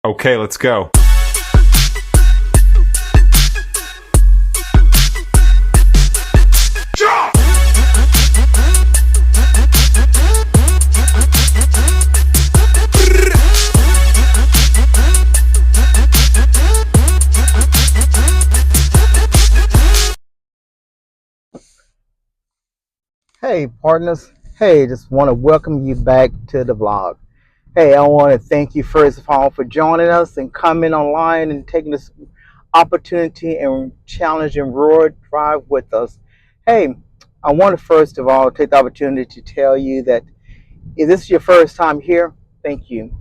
Okay, let's go. Hey, partners. Hey, just want to welcome you back to the vlog. Hey, I want to thank you first of all for joining us and coming online and taking this opportunity and challenge and road drive with us. Hey, I want to first of all take the opportunity to tell you that if this is your first time here, thank you.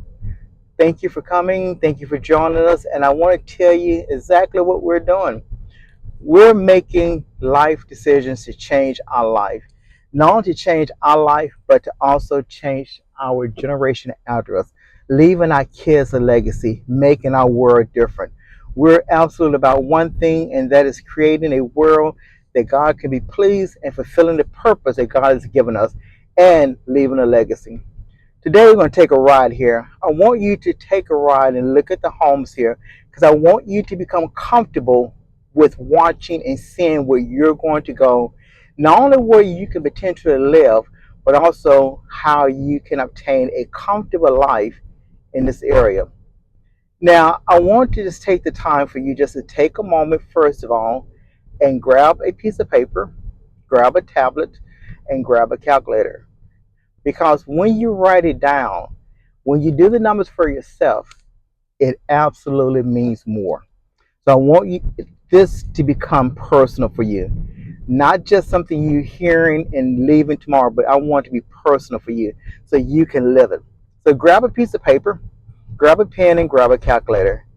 Thank you for coming. Thank you for joining us. And I want to tell you exactly what we're doing. We're making life decisions to change our life. Not only to change our life, but to also change our generation after us, leaving our kids a legacy, making our world different. We're absolutely about one thing, and that is creating a world that God can be pleased and fulfilling the purpose that God has given us and leaving a legacy. Today we're going to take a ride here. I want you to take a ride and look at the homes here because I want you to become comfortable with watching and seeing where you're going to go, not only where you can potentially live, but also how you can obtain a comfortable life in this area. Now, I want to just take the time for you just to take a moment, first of all, and grab a piece of paper, grab a tablet, and grab a calculator. Because when you write it down, when you do the numbers for yourself, it absolutely means more. So I want you this to become personal for you, not just something you're hearing and leaving tomorrow, but I want it to be personal for you so you can live it. So grab a piece of paper, grab a pen, and grab a calculator.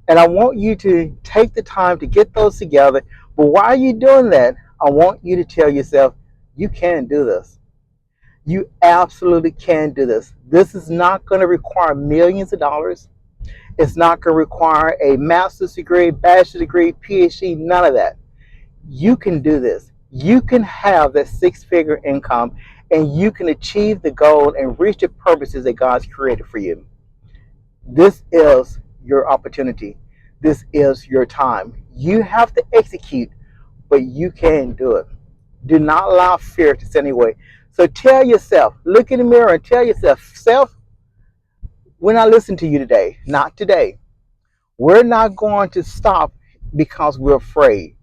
And I want you to take the time to get those together. But while you're doing that, I want you to tell yourself, you can do this. You absolutely can do this. This is not going to require millions of dollars. It's not going to require a master's degree, bachelor's degree, PhD, none of that. You can do this. You can have that six-figure income and you can achieve the goal and reach the purposes that God's created for you. This is your opportunity. This is your time. You have to execute, but you can do it. Do not allow fear to stand in your way. So tell yourself, look in the mirror and tell yourself, self, we're not listening to you today. Not today. We're not going to stop because we're afraid.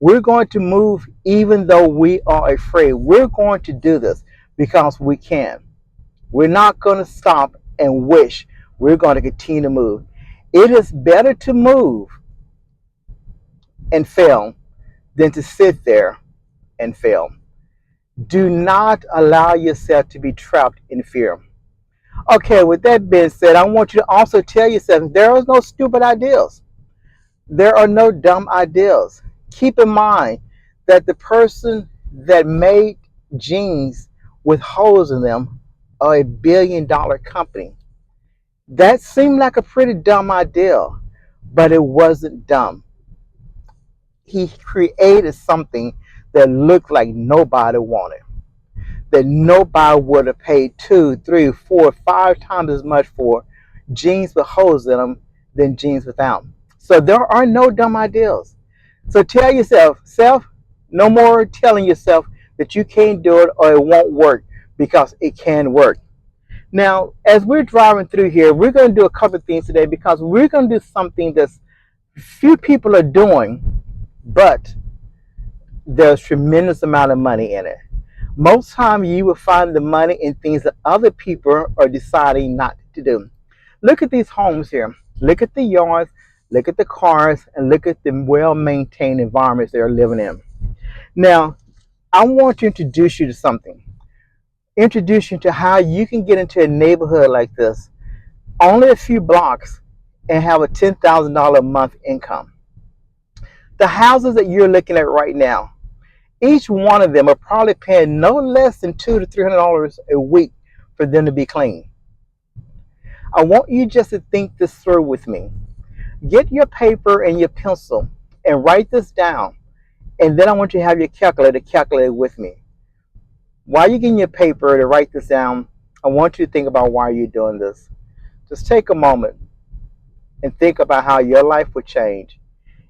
We're going to move even though we are afraid. We're going to do this because we can. We're not going to stop and wish. We're going to continue to move. It is better to move and fail than to sit there and fail. Do not allow yourself to be trapped in fear. Okay, with that being said, I want you to also tell yourself there are no stupid ideas. There are no dumb ideas. Keep in mind that the person that made jeans with holes in them are a $1 billion company. That seemed like a pretty dumb idea, but it wasn't dumb. He created something that looked like nobody wanted, that nobody would have paid 2, 3, 4, 5 times as much for jeans with holes in them than jeans without. So there are no dumb ideas. So tell yourself, self, no more telling yourself that you can't do it or it won't work, because it can work. Now, as we're driving through here, we're going to do a couple of things today because we're going to do something that few people are doing, but there's tremendous amount of money in it. Most time you will find the money in things that other people are deciding not to do. Look at these homes here. Look at the yards, look at the cars, and look at the well-maintained environments they're living in. Now, I want to introduce you to something. Introduce you to how you can get into a neighborhood like this, only a few blocks, and have a $10,000 a month income. The houses that you're looking at right now, each one of them are probably paying no less than $200 to $300 a week for them to be clean. I want you just to think this through with me. Get your paper and your pencil and write this down. And then I want you to have your calculator calculate with me. While you're getting your paper to write this down, I want you to think about why you're doing this. Just take a moment. and think about how your life would change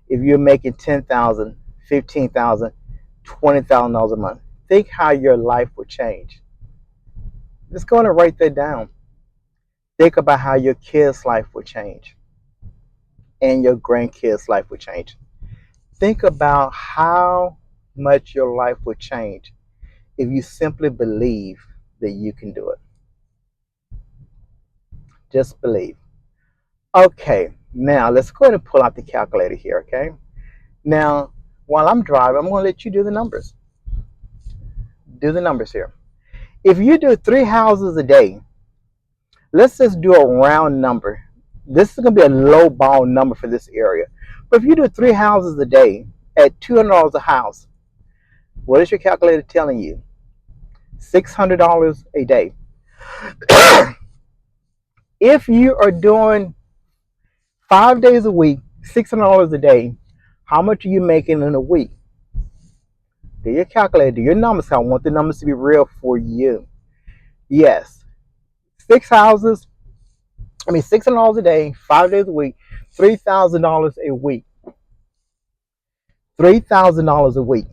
if you're making 10,000, 15,000, $20,000 a month. Think how your life would change. Just go and write that down. Think about how your kids' life would change and your grandkids' life would change. Think about how much your life would change if you simply believe that you can do it. Just believe. Okay, now let's go ahead and pull out the calculator here, okay? Now, while I'm driving, I'm going to let you do the numbers. Do the numbers here. If you do 3 houses a day, let's just do a round number. This is going to be a low ball number for this area. But if you do 3 houses a day at $200 a house, what is your calculator telling you? $600 a day. If you are doing 5 days a week, $600 a day, how much are you making in a week? Do your calculator, do your numbers. I want the numbers to be real for you. Yes, 6 houses, $600 a day, 5 days a week, $3,000 a week. $3,000 a week.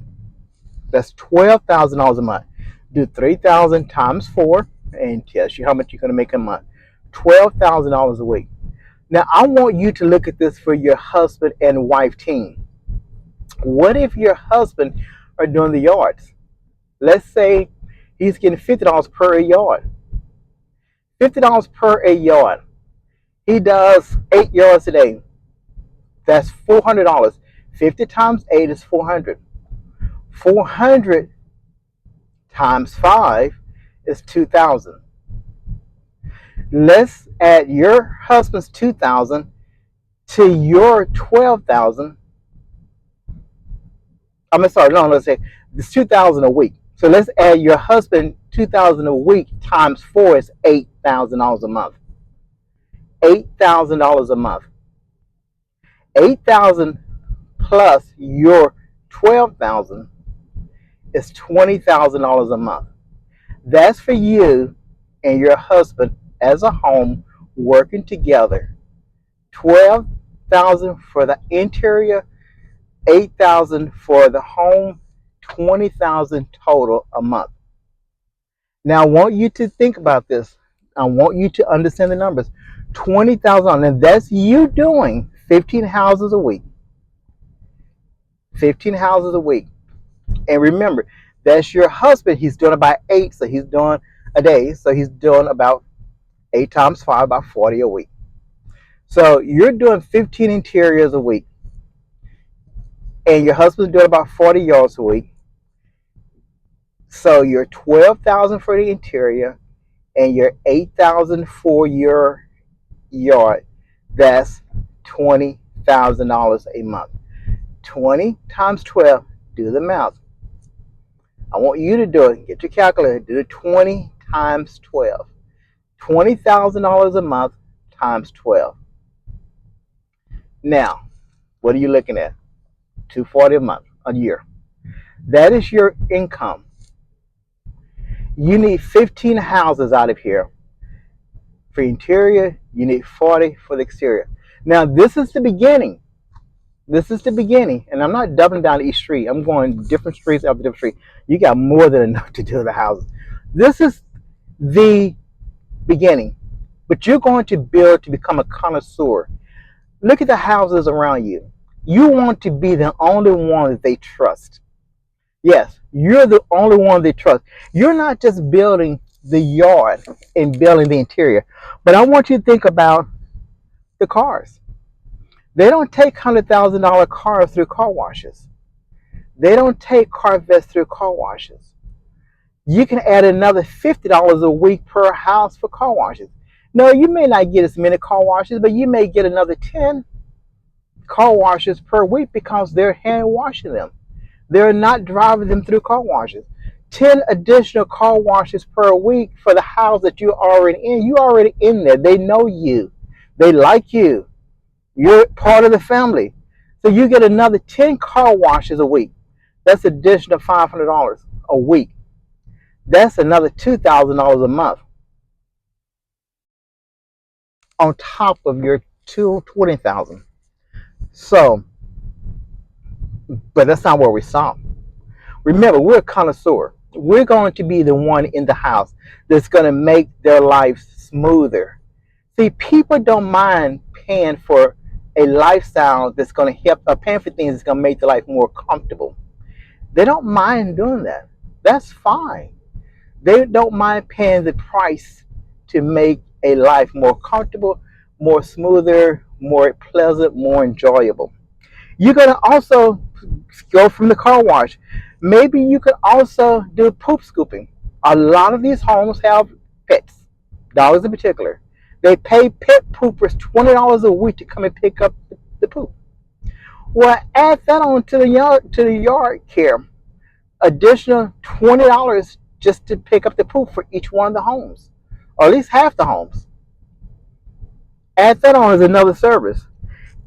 That's $12,000 a month. Do 3,000 times 4 and tells you how much you're going to make a month. $12,000 a week. Now, I want you to look at this for your husband and wife team. What if your husband are doing the yards? Let's say he's getting $50 per yard. $50 per a yard. He does 8 yards a day. That's $400. 50 times 8 is 400. 400 times 5 is 2,000. Let's add your husband's 2,000 to your 12,000. Let's say it's 2,000 a week. So let's add your husband 2,000 a week times 4 is $8,000 a month. $8,000 a month. 8,000 plus your 12,000 is $20,000 a month. That's for you and your husband as a home working together. 12,000 for the interior, 8,000 for the home, 20,000 total a month. Now I want you to think about this. I want you to understand the numbers. 20,000, and that's you doing 15 houses a week. 15 houses a week. And remember, that's your husband. He's doing about 8, so he's doing a day. So he's doing about 8 times 5, about 40 a week. So you're doing 15 interiors a week. And your husband's doing about 40 yards a week. So you're 12,000 for the interior and you're 8,000 for your yard. That's $20,000 a month. 20 times 12, do the math. I want you to do it. Get your calculator. Do 20 times 12. $20,000 a month times 12. Now, what are you looking at? $240 a month, a year. That is your income. You need 15 houses out of here. For interior, you need 40 for the exterior. Now, this is the beginning. This is the beginning. And I'm not doubling down each street. I'm going different streets after different street. You got more than enough to do the houses. This is the beginning. But you're going to build to become a connoisseur. Look at the houses around you. You want to be the only one that they trust. Yes, you're the only one they trust. You're not just building the yard and building the interior, but I want you to think about the cars. They don't take $100,000 cars through car washes. They don't take Corvettes through car washes. You can add another $50 a week per house for car washes. No, you may not get as many car washes, but you may get another 10 car washes per week because they're hand washing them. They're not driving them through car washes. 10 additional car washes per week for the house that you're already in. You're already in there. They know you. They like you. You're part of the family. So you get another 10 car washes a week. That's additional $500 a week. That's another $2,000 a month on top of your to 20,000. So, but that's not where we stop. Remember, we're a connoisseur. We're going to be the one in the house that's going to make their life smoother. See, people don't mind paying for a lifestyle that's going to help, or paying for things that's going to make their life more comfortable. They don't mind doing that. That's fine. They don't mind paying the price to make a life more comfortable, more smoother, more pleasant, more enjoyable. You're going to also go from the car wash. Maybe you could also do poop scooping. A lot of these homes have pets, dogs in particular. They pay pet poopers $20 a week to come and pick up the poop. Well, add that on to the yard care. Additional $20 just to pick up the poop for each one of the homes, or at least half the homes. Add that on as another service.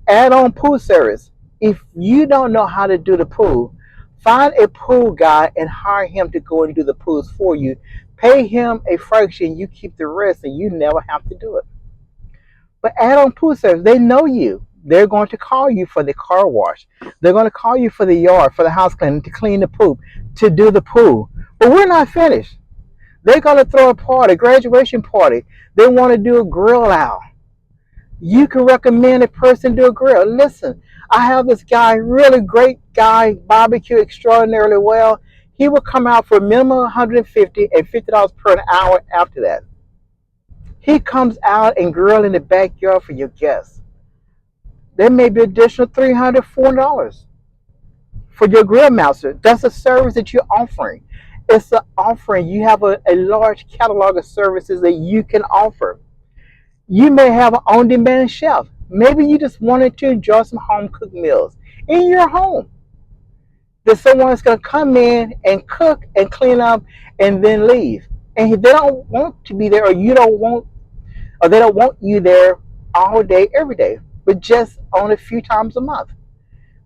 Add on pool service. If you don't know how to do the pool, find a pool guy and hire him to go and do the pools for you. Pay him a fraction, you keep the rest, and you never have to do it. But add on pool service. They know you. They're going to call you for the car wash. They're going to call you for the yard, for the house cleaning, to clean the poop, to do the pool. But we're not finished. They're going to throw a party, graduation party. They want to do a grill out. You can recommend a person do a grill. Listen, I have this guy, really great guy, barbecue extraordinarily well. He will come out for a minimum of 150 and $50 per hour after that. He comes out and grill in the backyard for your guests. There may be additional $300, $400 for your grill master. That's a service that you're offering. It's an offering. You have a large catalog of services that you can offer. You may have an on-demand chef. Maybe you just wanted to enjoy some home-cooked meals in your home. That someone's going to come in and cook and clean up and then leave. And they don't want to be there, or you don't want, or they don't want you there all day, every day, but just on a few times a month.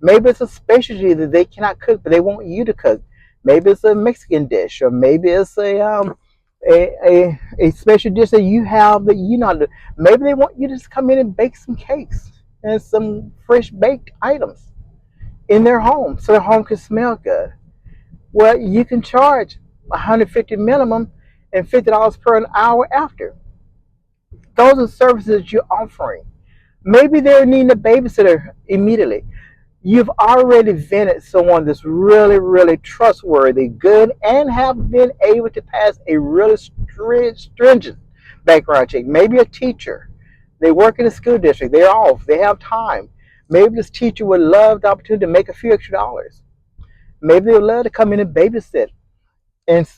Maybe it's a specialty that they cannot cook, but they want you to cook. Maybe it's a Mexican dish, or maybe it's a special dish that you have that you know. Maybe they want you to just come in and bake some cakes and some fresh baked items in their home, so their home can smell good. Well, you can charge 150 minimum and $50 per an hour after. Those are services you're offering. Maybe they're needing a babysitter immediately. You've already vetted someone that's really, really trustworthy, good, and have been able to pass a really stringent background check. Maybe a teacher. They work in a school district. They're off. They have time. Maybe this teacher would love the opportunity to make a few extra dollars. Maybe they would love to come in and babysit. And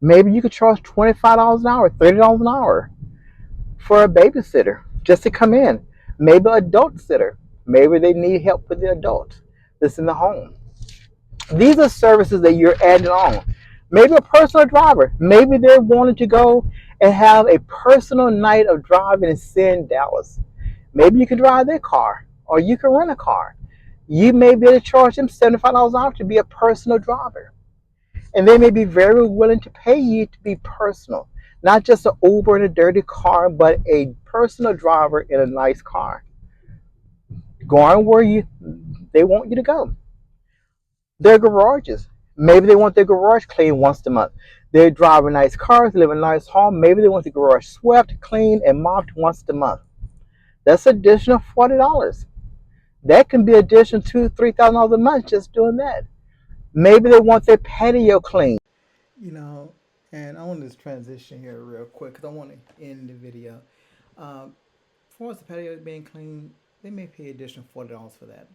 maybe you could charge $25 an hour, $30 an hour for a babysitter just to come in. Maybe an adult sitter. Maybe they need help with the adult that's in the home. These are services that you're adding on. Maybe a personal driver. Maybe they're wanting to go and have a personal night of driving in Sin, Dallas. Maybe you can drive their car, or you can rent a car. You may be able to charge them $75 an hour to be a personal driver. And they may be very willing to pay you to be personal. Not just an Uber in a dirty car, but a personal driver in a nice car. Going where they want you to go. Their garages. Maybe they want their garage cleaned once a month. They drive nice cars, live in a nice home. Maybe they want the garage swept, cleaned, and mopped once a month. That's additional $40. That can be additional $2,000, $3,000 a month just doing that. Maybe they want their patio cleaned. You know, and I want to transition here real quick because I want to end the video. As far as the patio being clean, they may pay additional $40 for that.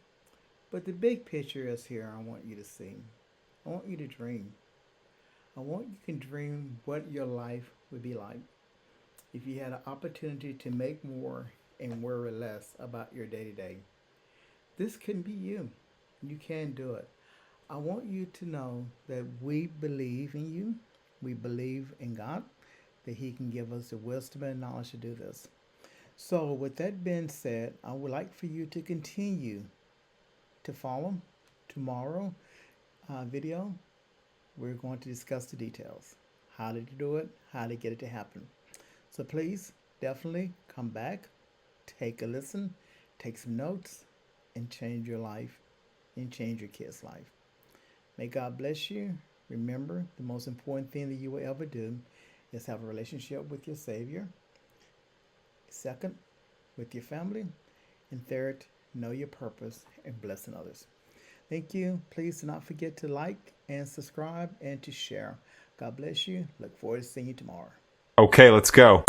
But the big picture is here. I want you to see. I want you to dream. I want you can dream what your life would be like if you had an opportunity to make more and worry less about your day to day. This can be you. You can do it. I want you to know that we believe in you. We believe in God, that He can give us the wisdom and knowledge to do this. So, with that being said, I would like for you to continue to follow tomorrow video. We're going to discuss the details, how to do it, how to get it to happen. So please definitely come back, take a listen, take some notes, and change your life and change your kid's life. May God bless you. Remember, the most important thing that you will ever do is have a relationship with your Savior. Second, with your family. And third, know your purpose and blessing others. Thank you. Please do not forget to like and subscribe and to share. God bless you. Look forward to seeing you tomorrow. Okay, let's go.